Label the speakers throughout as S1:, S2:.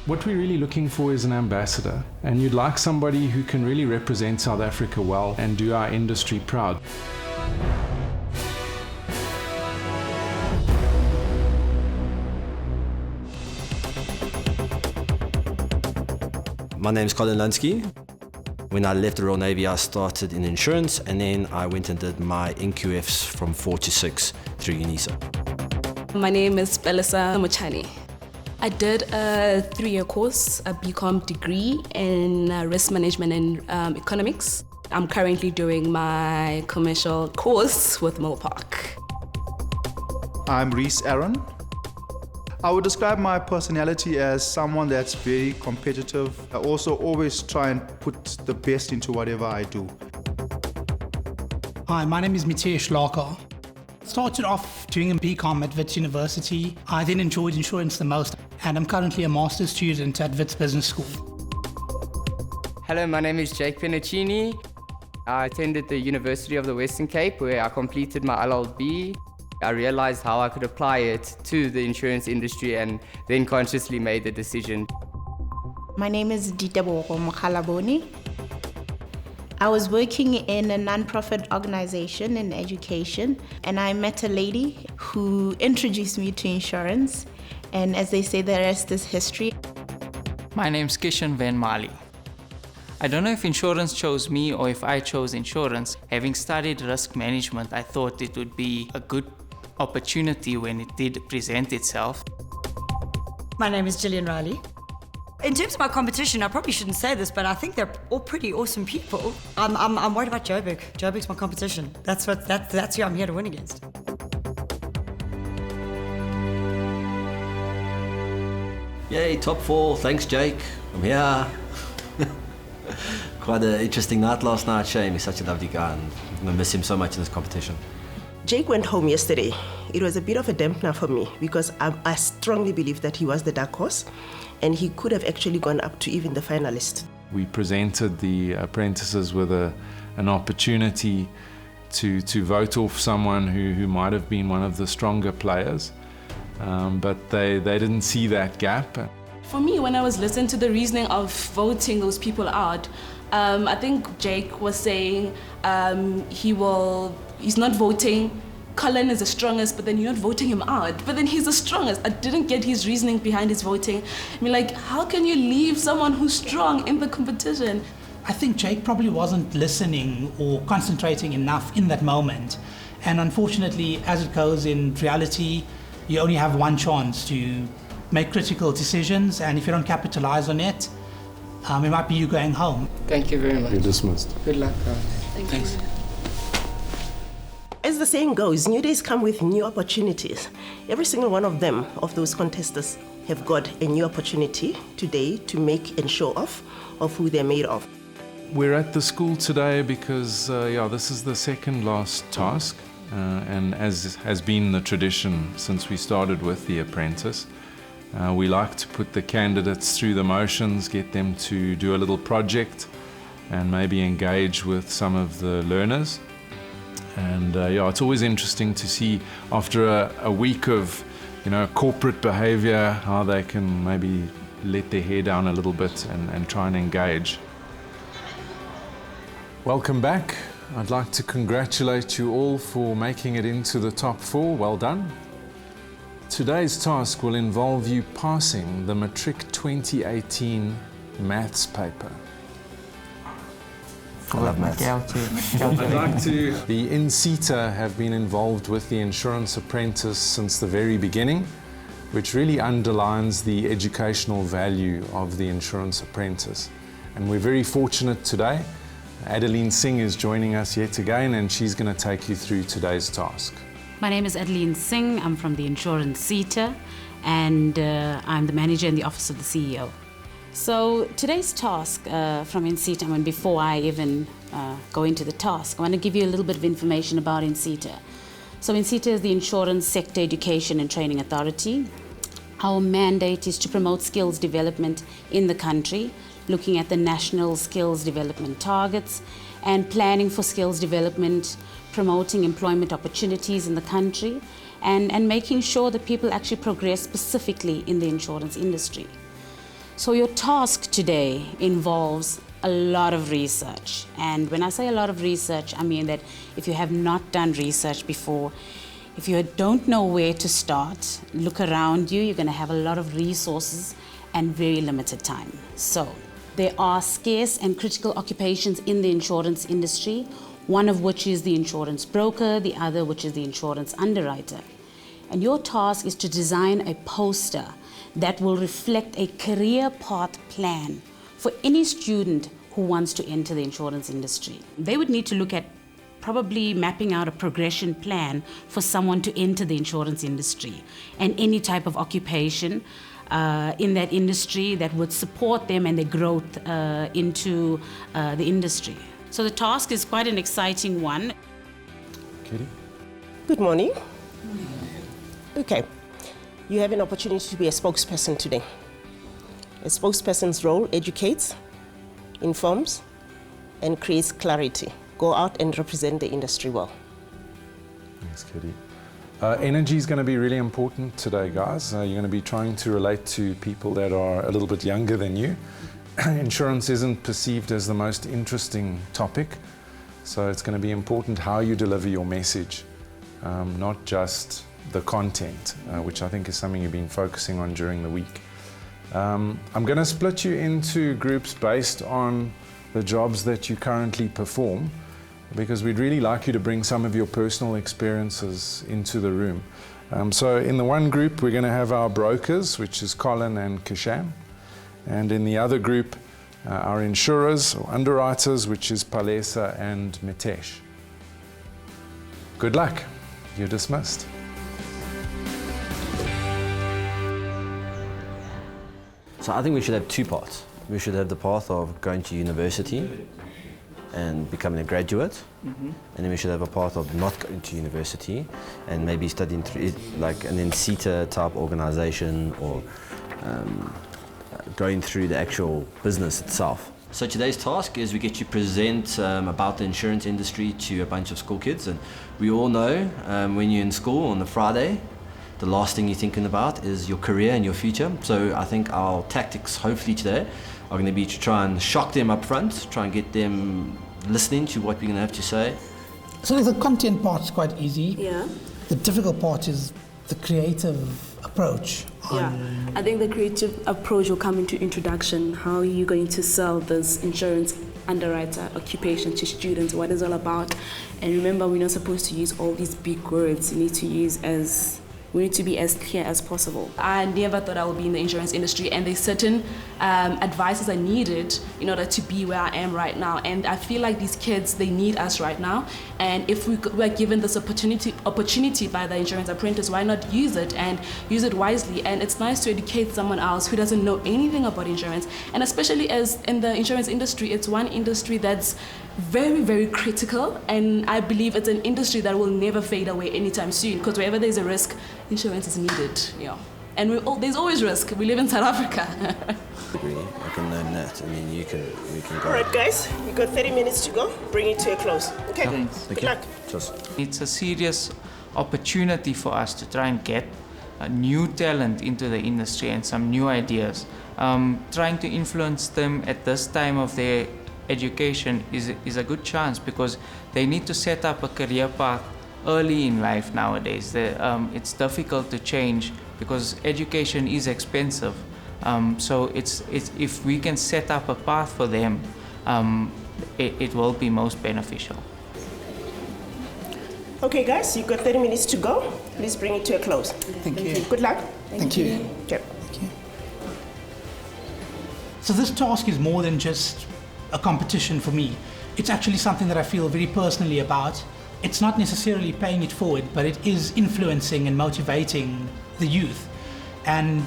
S1: What we're really looking for is an ambassador, and you'd like somebody who can really represent South Africa well and do our industry proud.
S2: My name is Colin Lunsky. When I left the Royal Navy, I started in insurance, and then I went and did my NQFs from 4 to 6 through UNISA.
S3: My name is Belisa Mochani. I did a 3-year course, a BCom degree in risk management and economics. I'm currently doing my commercial course with Millpark.
S4: I'm Reese Aaron. I would describe my personality as someone that's very competitive. I also always try and put the best into whatever I do.
S5: Hi, my name is Mitesh Larkar. Started off doing a BCom at Wits University. I then enjoyed insurance the most, and I'm currently a master's student at Wits Business School.
S6: Hello, my name is Jake Pinnacini. I attended the University of the Western Cape, where I completed my LLB. I realized how I could apply it to the insurance industry and then consciously made the decision.
S7: My name is Ditebogo Mokhalaboni. I was working in a non-profit organization in education, and I met a lady who introduced me to insurance, and as they say, the rest is history.
S8: My name's Kishan Van Mali. I don't know if insurance chose me or if I chose insurance. Having studied risk management, I thought it would be a good opportunity when it did present itself.
S9: My name is Gillian Riley. In terms of my competition, I probably shouldn't say this, but I think they're all pretty awesome people. I'm worried about Joburg. Joburg's my competition. That's who I'm here to win against.
S2: Yay, top 4. Thanks, Jake. I'm here. Quite an interesting night last night. Shame, he's such a lovely guy, and I'm going to miss him so much in this competition.
S10: Jake went home yesterday. It was a bit of a dampener for me because I strongly believe that he was the dark horse, and he could have actually gone up to even the finalist.
S1: We presented the apprentices with an opportunity to vote off someone who might have been one of the stronger players, but they didn't see that gap.
S3: For me, when I was listening to the reasoning of voting those people out, I think Jake was saying he's not voting. Colin is the strongest, but then you're not voting him out. But then he's the strongest. I didn't get his reasoning behind his voting. I mean, like, how can you leave someone who's strong in the competition?
S5: I think Jake probably wasn't listening or concentrating enough in that moment. And unfortunately, as it goes in reality, you only have one chance to make critical decisions, and if you don't capitalize on it, it might be you going home.
S6: Thank you very much.
S1: You're dismissed.
S6: Good luck, guys.
S3: Thanks.
S10: As the saying goes, new days come with new opportunities. Every single one of them, of those contestants, have got a new opportunity today to make and show off of who they're made of.
S1: We're at the school today because this is the second last task, and as has been the tradition since we started with the apprentice, we like to put the candidates through the motions, get them to do a little project and maybe engage with some of the learners. And it's always interesting to see after a week of corporate behavior how they can maybe let their hair down a little bit and try and engage. Welcome back. I'd like to congratulate you all for making it into the top 4. Well done. Today's task will involve you passing the Matric 2018 maths paper.
S2: I love maths.
S1: The Inseta have been involved with the Insurance Apprentice since the very beginning, which really underlines the educational value of the Insurance Apprentice. And we're very fortunate today. Adeline Singh is joining us yet again, and she's going to take you through today's task.
S11: My name is Adeline Singh. I'm from the Insurance Sector, and I'm the manager in the office of the CEO. So today's task from Inseta, before I even go into the task, I want to give you a little bit of information about Inseta. So Inseta is the Insurance Sector Education and Training Authority. Our mandate is to promote skills development in the country, looking at the national skills development targets and planning for skills development, promoting employment opportunities in the country, and making sure that people actually progress specifically in the insurance industry. So your task today involves a lot of research. And when I say a lot of research, I mean that if you have not done research before, if you don't know where to start, look around you, you're going to have a lot of resources and very limited time. So there are scarce and critical occupations in the insurance industry, one of which is the insurance broker, the other which is the insurance underwriter. And your task is to design a poster that will reflect a career path plan for any student who wants to enter the insurance industry. They would need to look at probably mapping out a progression plan for someone to enter the insurance industry and any type of occupation in that industry that would support them and their growth into the industry. So the task is quite an exciting one.
S1: Kedi?
S10: Good morning. Okay, you have an opportunity to be a spokesperson today. A spokesperson's role educates, informs, and creates clarity. Go out and represent the industry well.
S1: Thanks, Kedi. Energy is going to be really important today, guys. You're going to be trying to relate to people that are a little bit younger than you. Insurance isn't perceived as the most interesting topic, so it's going to be important how you deliver your message, not just the content, which I think is something you've been focusing on during the week. I'm going to split you into groups based on the jobs that you currently perform, because we'd really like you to bring some of your personal experiences into the room. So in the one group, we're going to have our brokers, which is Colin and Kishan. And in the other group, our insurers or underwriters, which is Palesa and Mitesh. Good luck. You're dismissed.
S2: So I think we should have two parts. We should have the path of going to university and becoming a graduate, and then we should have a path of not going to university and maybe studying through like an Inseta type organization or going through the actual business itself. So today's task is we get to present about the insurance industry to a bunch of school kids, and we all know when you're in school on the Friday, the last thing you're thinking about is your career and your future. So I think our tactics hopefully today are going to be to try and shock them up front, try and get them listening to what we're going to have to say.
S5: So the content part's quite easy.
S3: Yeah.
S5: The difficult part is the creative approach.
S3: Yeah, I think the creative approach will come into introduction. How are you going to sell this insurance underwriter occupation to students, what it's all about? And remember, we're not supposed to use all these big words. We need to be as clear as possible. I never thought I would be in the insurance industry, and there's certain advices I needed in order to be where I am right now. And I feel like these kids, they need us right now. And if we're given this opportunity by the Insurance Apprentice, why not use it and use it wisely? And it's nice to educate someone else who doesn't know anything about insurance. And especially as in the insurance industry, it's one industry that's very, very critical, and I believe it's an industry that will never fade away anytime soon, because wherever there's a risk, insurance is needed. Yeah. And there's always risk. We live in South Africa.
S2: I can learn that, and then we can go.
S10: All right, guys, we've got 30 minutes to go. Bring it to a close. Okay, good luck.
S8: It's a serious opportunity for us to try and get new talent into the industry and some new ideas. Trying to influence them at this time of their education is a good chance, because they need to set up a career path early in life nowadays. It's difficult to change because education is expensive. So it's if we can set up a path for them, it will be most beneficial.
S10: Okay, guys, you've got 30 minutes to go. Please bring it to a close.
S5: Thank you.
S10: Good luck.
S5: Thank you.
S10: Okay.
S5: Thank you. So this task is more than just a competition for me. It's actually something that I feel very personally about. It's not necessarily paying it forward, but it is influencing and motivating the youth. And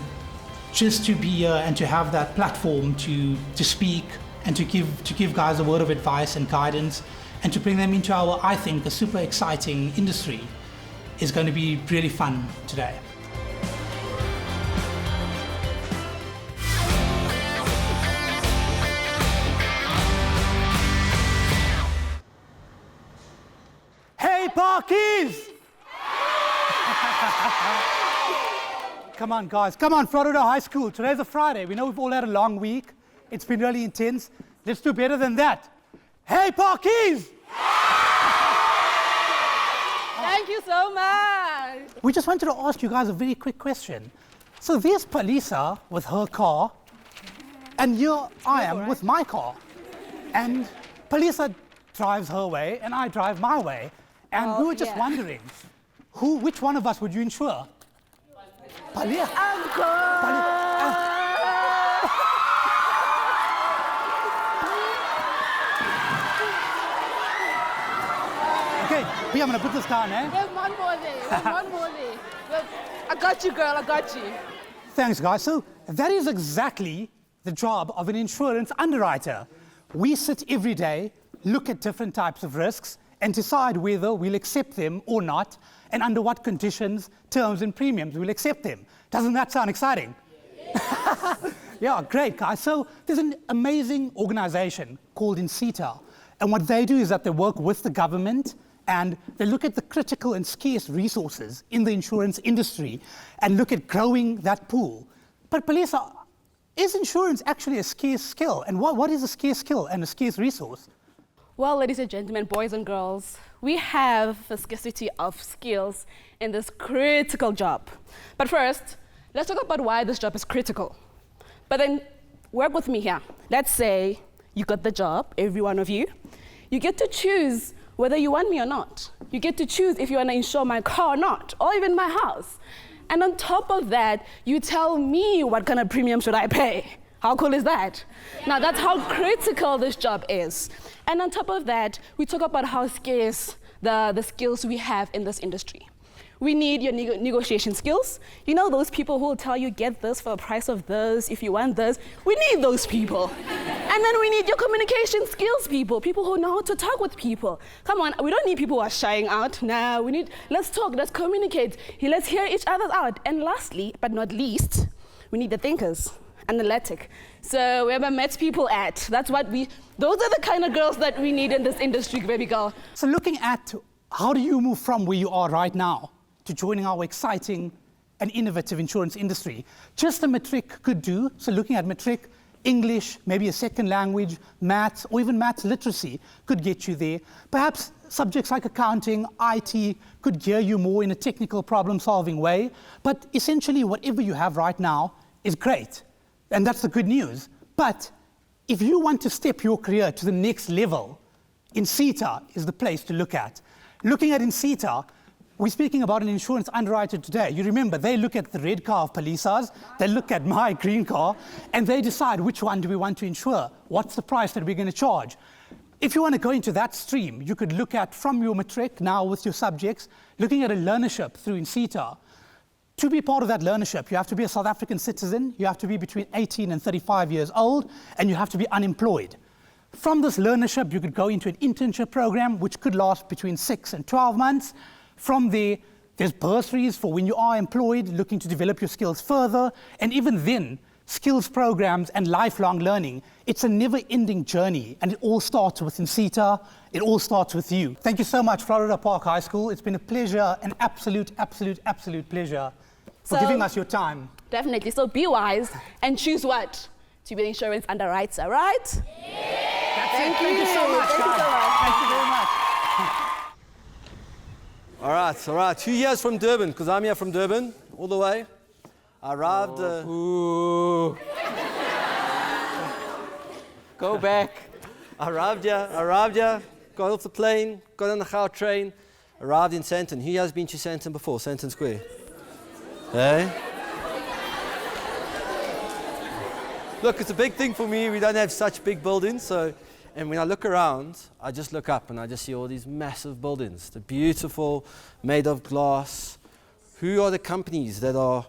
S5: just to be here and to have that platform to speak and to give guys a word of advice and guidance and to bring them into our, I think, a super exciting industry is going to be really fun today.
S12: Hey, Parkies!
S5: come on, guys. Come on, Florida High School. Today's a Friday. We know we've all had a long week. It's been really intense. Let's do better than that. Hey, Parkies!
S3: Thank you so much.
S5: We just wanted to ask you guys a very quick question. So there's Palisa with her car, and here I am with my car. And Palisa drives her way, and I drive my way. And we were just wondering, which one of us would you insure? Palisa.
S3: Of course.
S5: Okay, Pia, I'm going to put this down, eh?
S3: There's one more there. There's one more there. Look, I got you, girl. I got you.
S5: Thanks, guys. So that is exactly the job of an insurance underwriter. We sit every day, look at different types of risks, and decide whether we'll accept them or not, and under what conditions, terms, and premiums we'll accept them. Doesn't that sound exciting? Yeah, great, guys. So there's an amazing organization called Inseta, and what they do is that they work with the government and they look at the critical and scarce resources in the insurance industry and look at growing that pool. But Palisa, is insurance actually a scarce skill? And what is a scarce skill and a scarce resource?
S3: Well, ladies and gentlemen, boys and girls, we have a scarcity of skills in this critical job. But first, let's talk about why this job is critical. But then, work with me here. Let's say you got the job, every one of you. You get to choose whether you want me or not. You get to choose if you want to insure my car or not, or even my house. And on top of that, you tell me what kind of premium should I pay. How cool is that? Now, that's how critical this job is. And on top of that, we talk about how scarce the skills we have in this industry. We need your negotiation skills. You know those people who will tell you, get this for the price of this, if you want this. We need those people. And then we need your communication skills people who know how to talk with people. Come on, we don't need people who are shying out. No, let's talk, let's communicate. Let's hear each other out. And lastly, but not least, we need the thinkers, analytic. So wherever Mets people at, those are the kind of girls that we need in this industry, baby girl.
S5: So looking at how do you move from where you are right now to joining our exciting and innovative insurance industry, just a matric could do. So looking at matric, English, maybe a second language, maths, or even maths literacy could get you there. Perhaps subjects like accounting, IT could gear you more in a technical problem-solving way. But essentially, whatever you have right now is great. And that's the good news. But if you want to step your career to the next level, Inseta is the place to look at. Looking at Inseta, we're speaking about an insurance underwriter today. You remember, they look at the red car of Palisa's, they look at my green car, and they decide which one do we want to insure? What's the price that we're going to charge? If you want to go into that stream, you could look at, from your matric, now with your subjects, looking at a learnership through Inseta. To be part of that learnership, you have to be a South African citizen, you have to be between 18 and 35 years old, and you have to be unemployed. From this learnership, you could go into an internship program, which could last between 6 and 12 months. From there, there's bursaries for when you are employed, looking to develop your skills further, and even then, skills programs and lifelong learning. It's a never-ending journey, and it all starts with Inseta. It all starts with you. Thank you so much, Florida Park High School. It's been a pleasure, an absolute pleasure for giving us your time.
S3: Definitely. So be wise and choose what? To be the insurance underwriter, right?
S5: Yeah. Thank you so much, guys. Thank you very much.
S2: All right. 2 years from Durban, because I'm here from Durban, all the way. I arrived...
S8: Go back.
S2: I arrived here, got off the plane, got on the Gau train, arrived in Sandton. Who has been to Sandton before, Sandton Square? Hey? Look, it's a big thing for me. We don't have such big buildings, and when I look around, I just look up and I just see all these massive buildings. They're beautiful, made of glass. Who are the companies who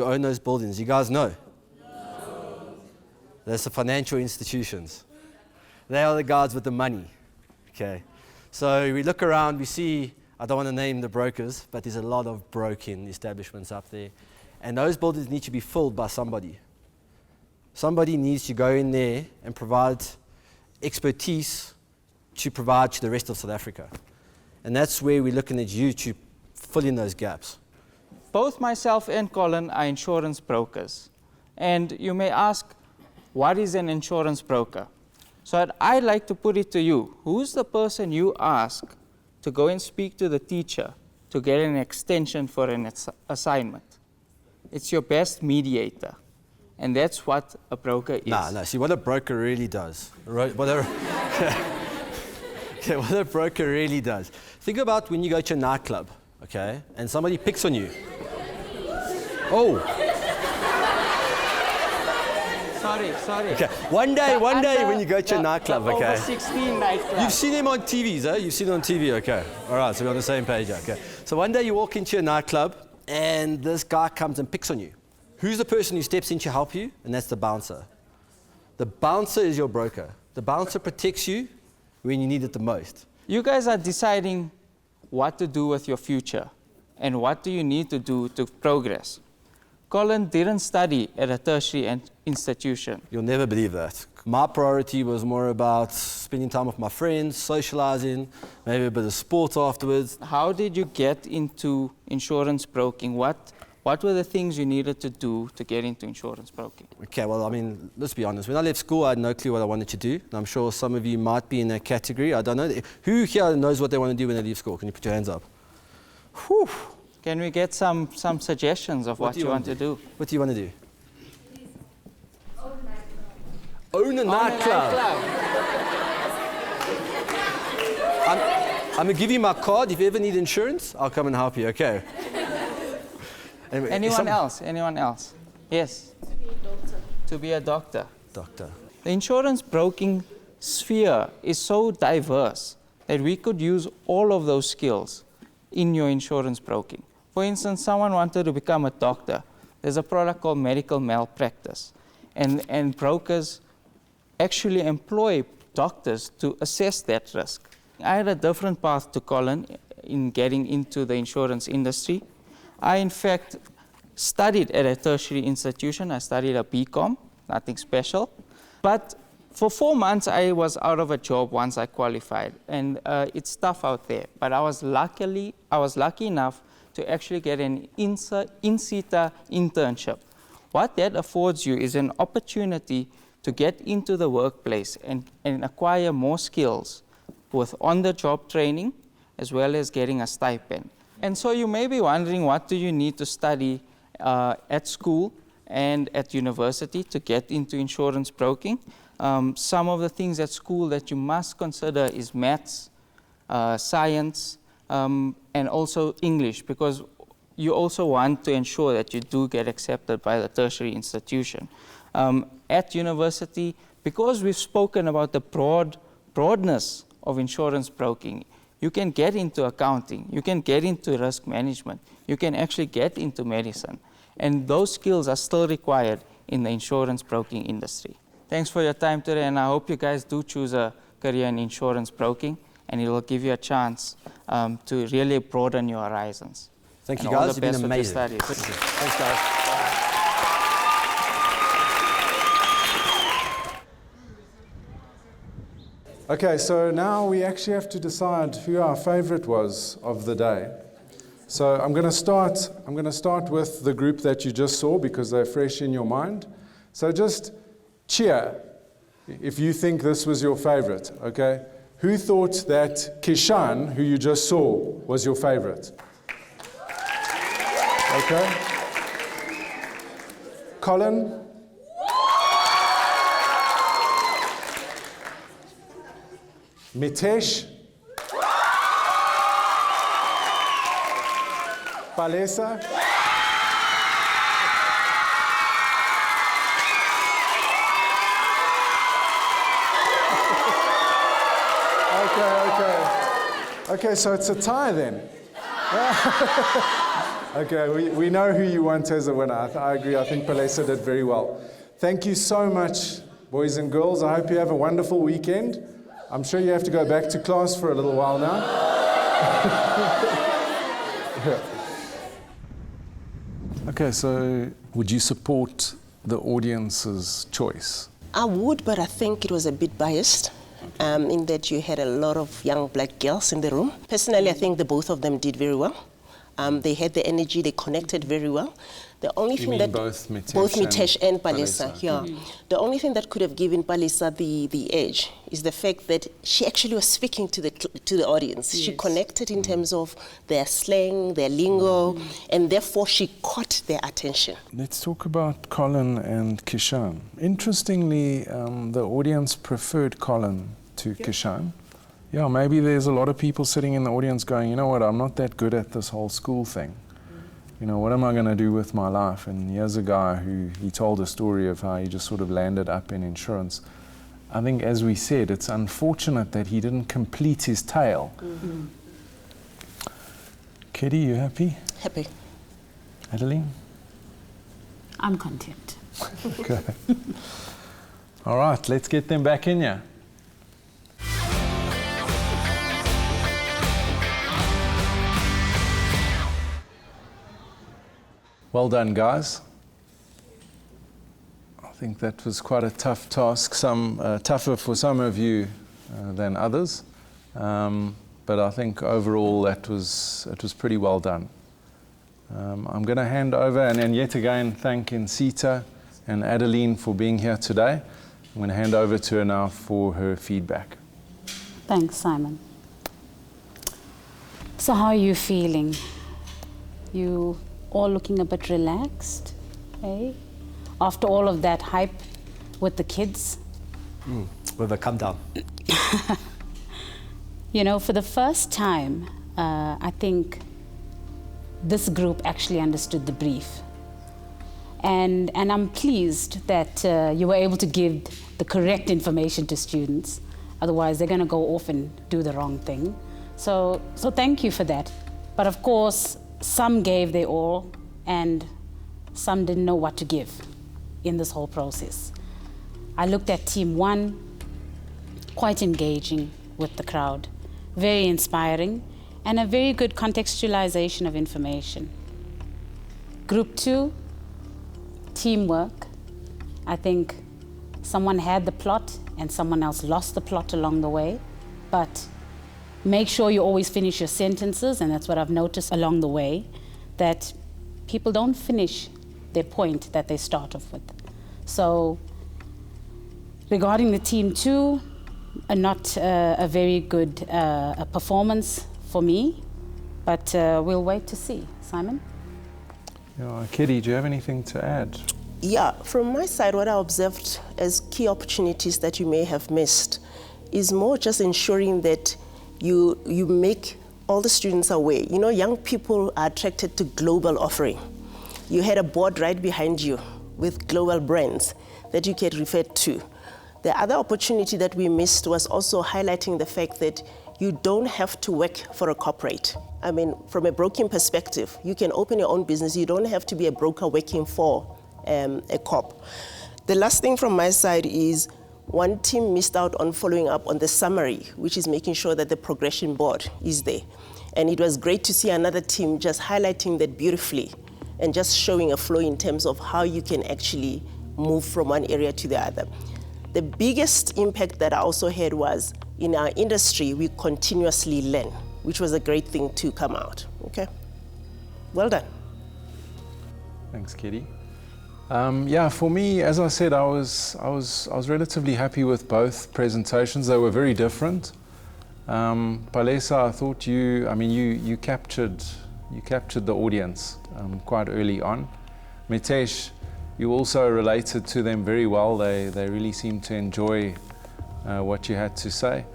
S2: own those buildings? You guys know? No. That's the financial institutions. They are the guys with the money. Okay. So we look around, we see, I don't want to name the brokers, but there's a lot of broken establishments up there. And those buildings need to be filled by somebody. Somebody needs to go in there and provide expertise to provide to the rest of South Africa. And that's where we're looking at you to fill in those gaps.
S8: both myself and Colin are insurance brokers. And you may ask, what is an insurance broker? So I'd like to put it to you. Who's the person you ask to go and speak to the teacher to get an extension for an assignment? It's your best mediator. And that's what a broker is.
S2: No, see what a broker really does. What a broker really does. Think about when you go to a nightclub, okay, and somebody picks on you. Oh.
S8: Sorry.
S2: Okay. One day when you go to a nightclub, okay.
S8: Over 16 nightclub.
S2: You've seen them on TVs, eh? You've seen it on TV, okay. All right, so we're on the same page, okay. So one day you walk into a nightclub and this guy comes and picks on you. Who's the person who steps in to help you? And that's the bouncer. The bouncer is your broker. The bouncer protects you when you need it the most.
S8: You guys are deciding what to do with your future and what do you need to do to progress. Colin didn't study at a tertiary institution.
S2: You'll never believe that. My priority was more about spending time with my friends, socializing, maybe a bit of sport afterwards.
S8: How did you get into insurance broking? What were the things you needed to do to get into insurance broking?
S2: Okay, well, I mean, let's be honest. When I left school, I had no clue what I wanted to do. And I'm sure some of you might be in that category. I don't know. Who here knows what they want to do when they leave school? Can you put your hands up? Whew.
S8: Can we get some suggestions of what you want to do?
S2: What do you want to do? Own a nightclub. I'm going to give you my card. If you ever need insurance, I'll come and help you, okay? Anyway,
S8: Anyone else? Yes. To be a doctor.
S2: Doctor.
S8: The insurance broking sphere is so diverse that we could use all of those skills in your insurance broking. For instance, someone wanted to become a doctor. There's a product called medical malpractice. And brokers actually employ doctors to assess that risk. I had a different path to Colin in getting into the insurance industry. I, in fact, studied at a tertiary institution. I studied a BCom, nothing special. But for 4 months, I was out of a job once I qualified. And it's tough out there. But I was lucky enough to actually get an Inseta internship. What that affords you is an opportunity to get into the workplace and acquire more skills with on-the-job training as well as getting a stipend. And so you may be wondering, what do you need to study at school and at university to get into insurance broking? Some of the things at school that you must consider is maths, science, and also English, because you also want to ensure that you do get accepted by the tertiary institution. At university, because we've spoken about the broadness of insurance broking, you can get into accounting, you can get into risk management, you can actually get into medicine. And those skills are still required in the insurance broking industry. Thanks for your time today, and I hope you guys do choose a career in insurance broking, and it will give you a chance to really broaden your horizons.
S2: Thank you, guys.
S8: All the best
S2: You've been amazing.
S8: with your studies.
S2: Thanks, guys.
S1: Okay, so now we actually have to decide who our favorite was of the day. So I'm going to start with the group that you just saw because they're fresh in your mind. So just cheer if you think this was your favorite, okay? Who thought that Kishan, who you just saw, was your favorite? Okay. Colin? Mitesh? Palesa? Okay, so it's a tie then. Okay, we know who you want as a winner. I agree. I think Palesa did very well. Thank you so much, boys and girls. I hope you have a wonderful weekend. I'm sure you have to go back to class for a little while now. Yeah. Okay, so would you support the audience's choice?
S10: I would, but I think it was a bit biased. In that you had a lot of young black girls in the room. Personally, I think the both of them did very well. They had the energy, they connected very well. The only thing that
S1: both Mitesh
S10: and Palesa, yeah. The only thing that could have given Palesa the edge is the fact that she actually was speaking to the audience. Yes. She connected in terms of their slang, their lingo, and therefore she caught their attention.
S1: Let's talk about Colin and Kishan. Interestingly, the audience preferred Colin to Kishan. Yeah, maybe there's a lot of people sitting in the audience going, you know what, I'm not that good at this whole school thing. You know, what am I going to do with my life? And here's a guy he told a story of how he just sort of landed up in insurance. I think, as we said, it's unfortunate that he didn't complete his tale. Kedi, you happy?
S10: Happy.
S1: Adeline?
S11: I'm content.
S1: Okay. All right, let's get them back in here. Well done, guys. I think that was quite a tough task, tougher for some of you than others. But I think overall it was pretty well done. I'm going to hand over and yet again thank Inseta and Adeline for being here today. I'm going to hand over to her now for her feedback.
S11: Thanks, Simon. So how are you feeling? You all looking a bit relaxed, eh? After all of that hype with the kids?
S2: With a calm down.
S11: You know, for the first time, I think this group actually understood the brief. And I'm pleased that you were able to give the correct information to students. Otherwise, they're going to go off and do the wrong thing. So thank you for that. But of course, some gave their all, and some didn't know what to give in this whole process. I looked at Team 1, quite engaging with the crowd, very inspiring, and a very good contextualization of information. Group 2, teamwork. I think someone had the plot and someone else lost the plot along the way, but make sure you always finish your sentences, and that's what I've noticed along the way, that people don't finish their point that they start off with. So regarding the Team 2, not a very good performance for me, but we'll wait to see. Simon?
S1: Yeah, Kedi, do you have anything to add?
S10: Yeah, from my side, what I observed as key opportunities that you may have missed is more just ensuring that you make all the students aware. You know, young people are attracted to global offering. You had a board right behind you with global brands that you can refer to. The other opportunity that we missed was also highlighting the fact that you don't have to work for a corporate. I mean, from a broking perspective, you can open your own business. You don't have to be a broker working for a corp. The last thing from my side is one team missed out on following up on the summary, which is making sure that the progression board is there. And it was great to see another team just highlighting that beautifully and just showing a flow in terms of how you can actually move from one area to the other. The biggest impact that I also had was in our industry, we continuously learn, which was a great thing to come out. Okay, well done.
S1: Thanks, Kedi. Yeah, for me, as I said, I was relatively happy with both presentations. They were very different. Palesa, I thought you captured the audience quite early on. Mitesh, you also related to them very well. They really seemed to enjoy what you had to say.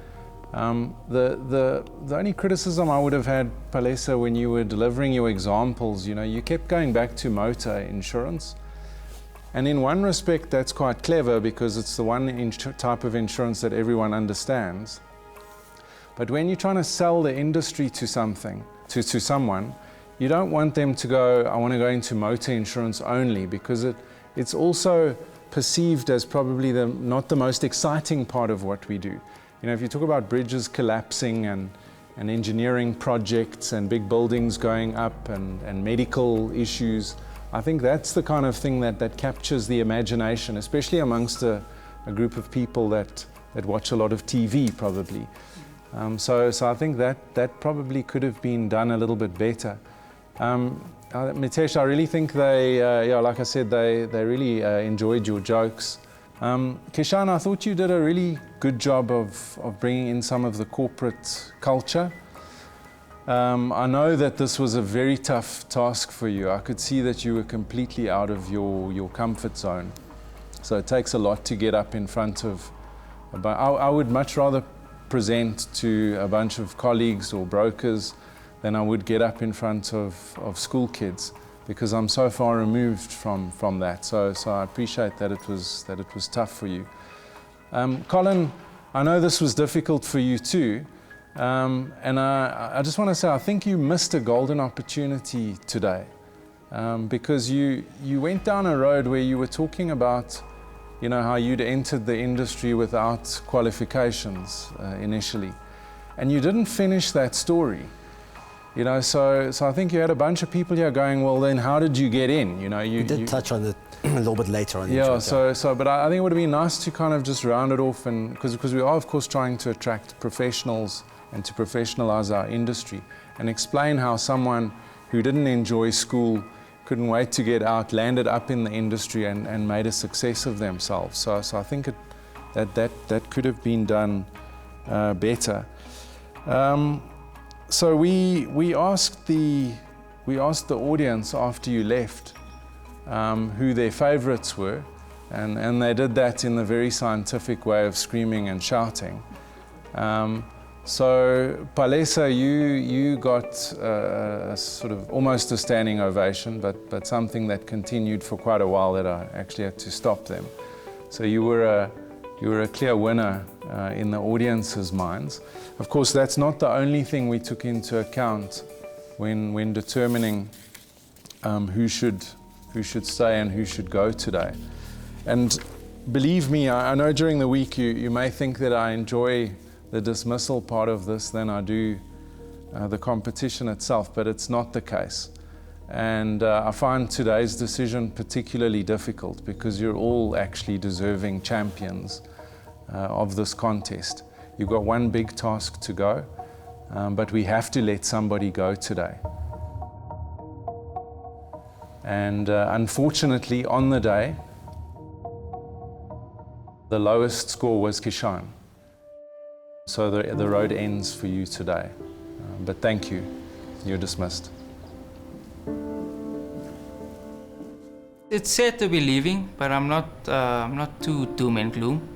S1: The only criticism I would have had, Palesa, when you were delivering your examples, you kept going back to motor insurance. And in one respect, that's quite clever because it's the one type of insurance that everyone understands. But when you're trying to sell the industry to someone, you don't want them to go, I want to go into motor insurance only, because it's also perceived as probably not the most exciting part of what we do. If you talk about bridges collapsing and engineering projects and big buildings going up and medical issues, I think that's the kind of thing that captures the imagination, especially amongst a group of people that watch a lot of TV probably. So I think that probably could have been done a little bit better. Mitesh, I really think they, like I said, they really enjoyed your jokes. Kishan, I thought you did a really good job of bringing in some of the corporate culture. I know that this was a very tough task for you. I could see that you were completely out of your comfort zone. So it takes a lot to get up in front of, I would much rather present to a bunch of colleagues or brokers than I would get up in front of school kids, because I'm so far removed from that. So I appreciate that it was tough for you. Colin, I know this was difficult for you too. And I just want to say, I think you missed a golden opportunity today, because you went down a road where you were talking about, you know, how you'd entered the industry without qualifications initially, and you didn't finish that story. You know, so I think you had a bunch of people here going, well, then how did you get in? You know, you
S12: did touch on it a little bit later on.
S1: Yeah, but I think it would have been nice to kind of just round it off, and because we are, of course, trying to attract professionals and to professionalize our industry, and explain how someone who didn't enjoy school, couldn't wait to get out, landed up in the industry and made a success of themselves. So I think that could have been done better. So we asked the audience after you left who their favorites were, and they did that in the very scientific way of screaming and shouting. So Palesa, you got sort of almost a standing ovation, but something that continued for quite a while that I actually had to stop them. So you were a clear winner in the audience's minds. Of course, that's not the only thing we took into account when determining who should stay and who should go today. And believe me, I know during the week you may think that I enjoy the dismissal part of this than I do the competition itself, but it's not the case. And I find today's decision particularly difficult, because you're all actually deserving champions of this contest. You've got one big task to go, but we have to let somebody go today. And unfortunately, on the day, the lowest score was Kishan. So the road ends for you today. But thank you. You're dismissed.
S8: It's sad to be leaving, but I'm not too doom and gloom.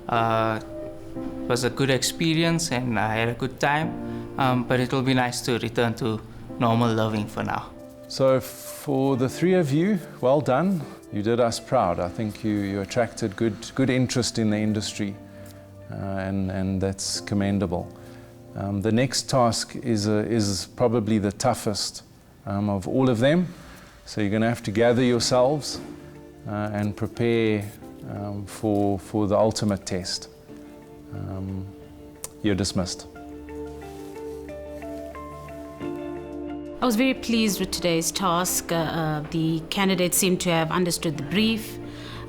S8: It was a good experience and I had a good time, but it will be nice to return to normal living for now. So for the three of you, well done. You did us proud. I think you attracted good interest in the industry, and that's commendable. The next task is probably the toughest of all of them. So you're going to have to gather yourselves and prepare for the ultimate test. You're dismissed.
S11: I was very pleased with today's task. The candidates seem to have understood the brief.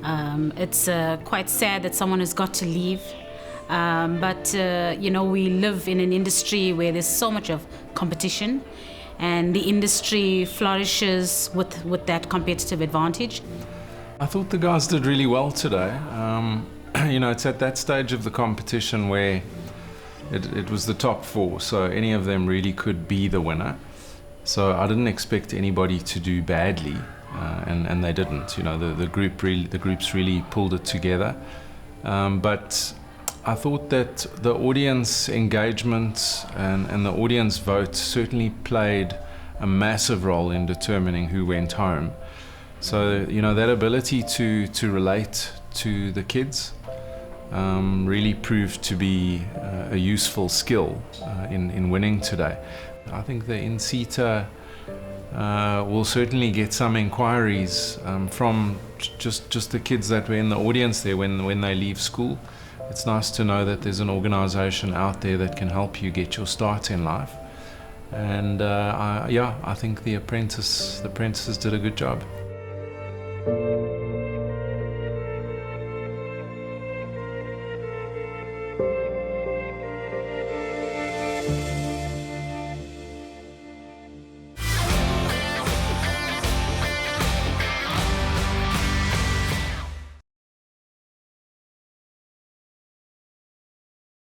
S11: It's quite sad that someone has got to leave. But you know, we live in an industry where there's so much of competition, and the industry flourishes with that competitive advantage.
S1: I thought the guys did really well today. You know, it's at that stage of the competition where it was the top four, so any of them really could be the winner. So I didn't expect anybody to do badly, and they didn't. You know, the groups really pulled it together. But I thought that the audience engagement and the audience vote certainly played a massive role in determining who went home. So, you know, that ability to relate to the kids really proved to be a useful skill in winning today. I think the Inseta will certainly get some inquiries from just the kids that were in the audience there when they leave school. It's nice to know that there's an organization out there that can help you get your start in life. And I think the apprentices did a good job.